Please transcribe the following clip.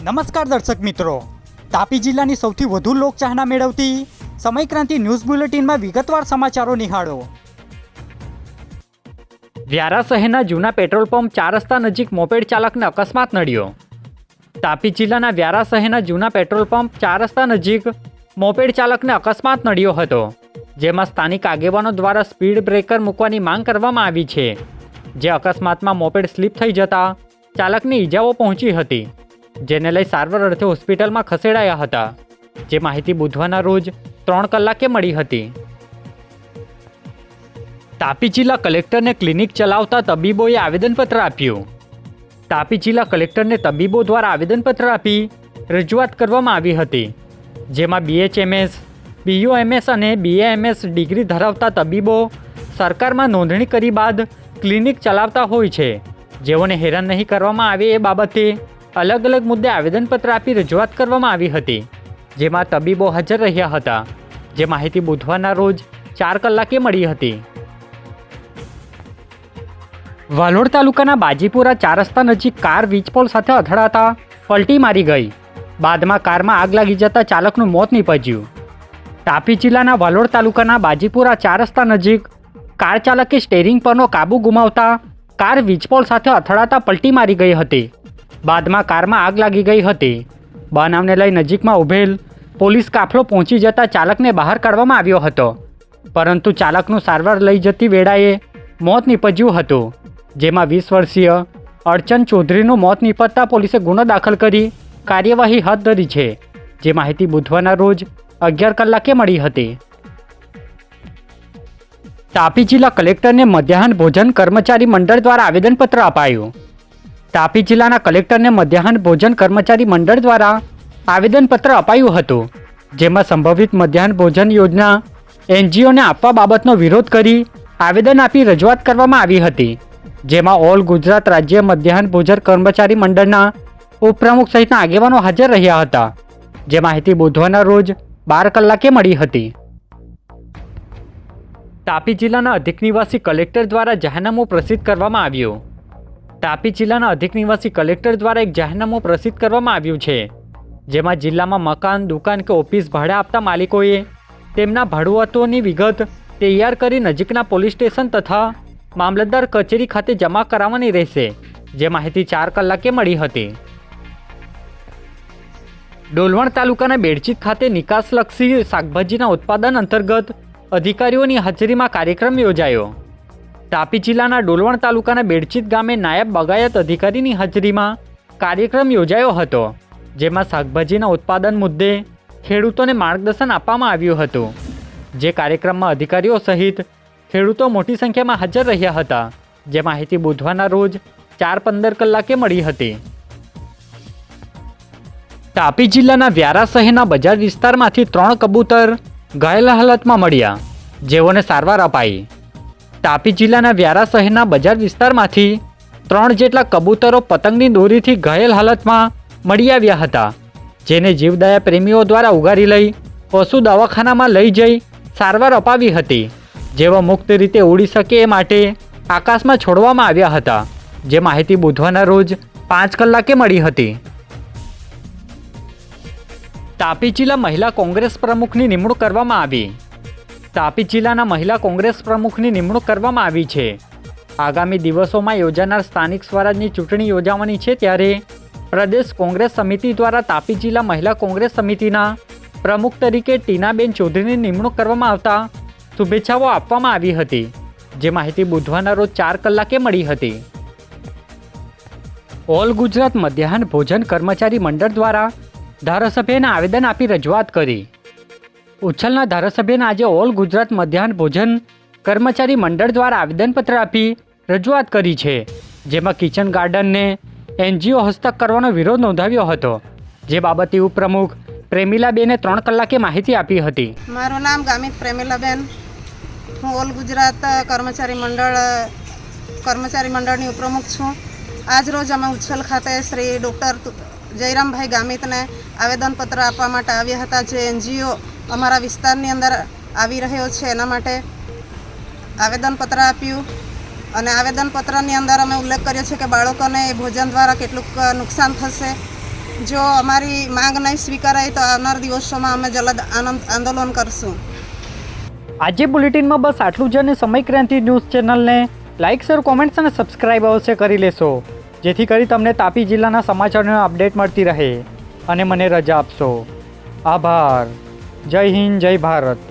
નમસ્કાર દર્શક મિત્રો, તાપી જિલ્લાની સૌથી વધુ લોકચાહના મેળવતી સમય ક્રાંતિ ન્યૂઝ બુલેટિનમાં વિગતવાર સમાચારો નિહાળો। વ્યારા શહેરના જૂના પેટ્રોલ પંપ 4 રસ્તા નજીક મોપેડ ચાલકને અકસ્માત નડ્યો। તાપી જિલ્લાના વ્યારા શહેરના જૂના પેટ્રોલ પંપ 4 રસ્તા નજીક મોપેડ ચાલકને અકસ્માત નડ્યો હતો, જેમાં સ્થાનિક આગેવાનો દ્વારા સ્પીડ બ્રેકર મૂકવાની માંગ કરવામાં આવી છે, જે અકસ્માતમાં મોપેડ સ્લીપ થઈ જતા ચાલકને ઈજાઓ પહોંચી હતી, જેને લઈ સારવાર અર્થે હોસ્પિટલમાં ખસેડાયા હતા, જે માહિતી બુધવારના રોજ 3 કલાકે મળી હતી। તાપી જિલ્લા કલેક્ટરને ક્લિનિક ચલાવતા તબીબોએ આવેદનપત્ર આપ્યું। તાપી જિલ્લા કલેક્ટરને તબીબો દ્વારા આવેદનપત્ર આપી રજૂઆત કરવામાં આવી હતી, જેમાં BHMS, BUMS અને BAMS ડિગ્રી ધરાવતા તબીબો સરકારમાં નોંધણી કરી બાદ ક્લિનિક ચલાવતા હોય છે, જેઓને હેરાન નહીં કરવામાં આવે એ બાબતે અલગ અલગ મુદ્દે આવેદનપત્ર આપી રજૂઆત કરવામાં આવી હતી, જેમાં તબીબો હાજર રહ્યા હતા, જે માહિતી બુધવારના રોજ 4 કલાકે મળી હતી। વાલોડ તાલુકાના બાજીપુરા 4 રસ્તા નજીક કાર વીજપોલ સાથે અથડાતા પલટી મારી ગઈ, બાદમાં કારમાં આગ લાગી જતા ચાલકનું મોત નીપજ્યું। તાપી જિલ્લાના વાલોડ તાલુકાના બાજીપુરા 4 રસ્તા નજીક કાર ચાલકે સ્ટેરિંગ પરનો કાબુ ગુમાવતા કાર વીજપોલ સાથે અથડાતા પલટી મારી ગઈ હતી, બાદમાં કારમાં આગ લાગી ગઈ હતી। બનાવને લઈ નજીકમાં ઊભેલ પોલીસ કાફલો પહોંચી જતા ચાલકને બહાર કાઢવામાં આવ્યો હતો, પરંતુ ચાલકનું સારવાર લઈ જતી વેળાએ મોત નીપજ્યું હતું, જેમાં 20 વર્ષીય અર્ચન ચૌધરીનું મોત નીપજતા પોલીસે ગુનો દાખલ કરી કાર્યવાહી હાથ ધરી છે, જે માહિતી બુધવારના રોજ 11 કલાકે મળી હતી। તાપી જિલ્લા કલેક્ટરને મધ્યાહન ભોજન કર્મચારી મંડળ દ્વારા આવેદનપત્ર અપાયું। તાપી જિલ્લાના કલેક્ટરને મધ્યાહન ભોજન કર્મચારી મંડળ દ્વારા આવેદનપત્ર અપાયું હતું, જેમાં સંભવિત મધ્યાહન ભોજન યોજના NGOને આપવા બાબતનો વિરોધ કરી આવેદન આપી રજૂઆત કરવામાં આવી હતી, જેમાં ઓલ ગુજરાત રાજ્ય મધ્યાહન ભોજન કર્મચારી મંડળના ઉપપ્રમુખ સહિતના આગેવાનો હાજર રહ્યા હતા, જે માહિતી બુધવારના રોજ 12 કલાકે મળી હતી। તાપી જિલ્લાના અધિક નિવાસી કલેક્ટર દ્વારા જાહેરનામું પ્રસિદ્ધ કરવામાં આવ્યું। તાપી જિલ્લાના અધિક નિવાસી કલેક્ટર દ્વારા એક જાહેરનામું પ્રસિદ્ધ કરવામાં આવ્યું છે, જેમાં જિલ્લામાં મકાન, દુકાન કે ઓફિસ ભાડે આપતા માલિકોએ તેમના ભાડુઆતોની વિગત તૈયાર કરી નજીકના પોલીસ સ્ટેશન તથા મામલતદાર કચેરી ખાતે જમા કરાવવાની રહેશે, જે માહિતી 4 કલાકે મળી હતી। ડોલવણ તાલુકાના બેડચીત ખાતે નિકાસલક્ષી શાકભાજીના ઉત્પાદન અંતર્ગત અધિકારીઓની હાજરીમાં કાર્યક્રમ યોજાયો। તાપી જિલ્લાના ડોલવણ તાલુકાના બેડચીત ગામે નાયબ બાગાયત અધિકારીની હાજરીમાં કાર્યક્રમ યોજાયો હતો, જેમાં શાકભાજીના ઉત્પાદન મુદ્દે ખેડૂતોને માર્ગદર્શન આપવામાં આવ્યું હતું, જે કાર્યક્રમમાં અધિકારીઓ સહિત ખેડૂતો મોટી સંખ્યામાં હાજર રહ્યા હતા, જે માહિતી બુધવારના રોજ 4:15 કલાકે મળી હતી। તાપી જિલ્લાના વ્યારા શહેરના બજાર વિસ્તારમાંથી 3 કબૂતર ઘાયલ હાલતમાં મળ્યા, જેઓને સારવાર અપાઈ। તાપી જિલ્લાના વ્યારા શહેરના બજાર વિસ્તારમાંથી 3 જેટલા કબૂતરો પતંગની દોરીથી ઘાયલ હાલતમાં મળી આવ્યા હતા, જેને જીવદયા પ્રેમીઓ દ્વારા ઉગારી લઈ પશુ દવાખાનામાં લઈ જઈ સારવાર અપાવી હતી, જેઓ મુક્ત રીતે ઉડી શકે એ માટે આકાશમાં છોડવામાં આવ્યા હતા, જે માહિતી બુધવારના રોજ 5 કલાકે મળી હતી। તાપી જિલ્લા મહિલા કોંગ્રેસ પ્રમુખની નિમણૂક કરવામાં આવી। તાપી જિલ્લાના મહિલા કોંગ્રેસ પ્રમુખની નિમણૂક કરવામાં આવી છે। આગામી દિવસોમાં યોજાનાર સ્થાનિક સ્વરાજની ચૂંટણી યોજાવાની છે, ત્યારે પ્રદેશ કોંગ્રેસ સમિતિ દ્વારા તાપી જિલ્લા મહિલા કોંગ્રેસ સમિતિના પ્રમુખ તરીકે ટીનાબેન ચૌધરીની નિમણૂક કરવામાં આવતા શુભેચ્છાઓ આપવામાં આવી હતી, જે માહિતી બુધવારના રોજ 4 કલાકે મળી હતી। ઓલ ગુજરાત મધ્યાહન ભોજન કર્મચારી મંડળ દ્વારા ધારાસભ્યને આવેદન આપી રજૂઆત કરી। ઉચ્છલના ધારાસભ્યને આજે ઓલ ગુજરાત મધ્યાહન ભોજન કર્મચારી મંડળ દ્વારા આવેદનપત્ર આપી રજૂઆત કરી છે, જેમાં કિચન ગાર્ડનને NGO હસ્તક કરવાનો વિરોધ નોંધાવ્યો હતો, જે બાબતે ઉપપ્રમુખ પ્રેમીલાબેને 3 કલાકે માહિતી આપી હતી। મારું નામ ગામિત પ્રેમીલાબેન, હું ઓલ ગુજરાત કર્મચારી મંડળની ઉપપ્રમુખ છું। આજ રોજ અમે ઉચ્છલ ખાતે શ્રી ડૉક્ટર જયરામભાઈ ગામિતને આવેદનપત્ર આપવા માટે આવ્યા હતા, જે NGO અમારા વિસ્તારની અંદર આવી રહ્યો છે એના માટે આવેદનપત્ર આપ્યું, અને આવેદનપત્રની અંદર અમે ઉલ્લેખ કર્યો છે કે બાળકોને ભોજન દ્વારા કેટલુંક નુકસાન થશે, જો અમારી માંગ નહીં સ્વીકારાય તો આવનાર દિવસોમાં અમે જલદ આંદોલન કરશું. આજે બુલેટિનમાં બસ આટલું જ અને સમય ક્રાંતિ ન્યૂઝ ચેનલને લાઇક શેર કોમેન્ટ્સ અને સબસ્ક્રાઇબ અવશ્ય કરી લેશો, જેથી કરી તમને તાપી જિલ્લાના સમાચારોની અપડેટ મળતી રહે. અને મને રજા આપશો. આભાર. જય હિન્દ, જય ભારત.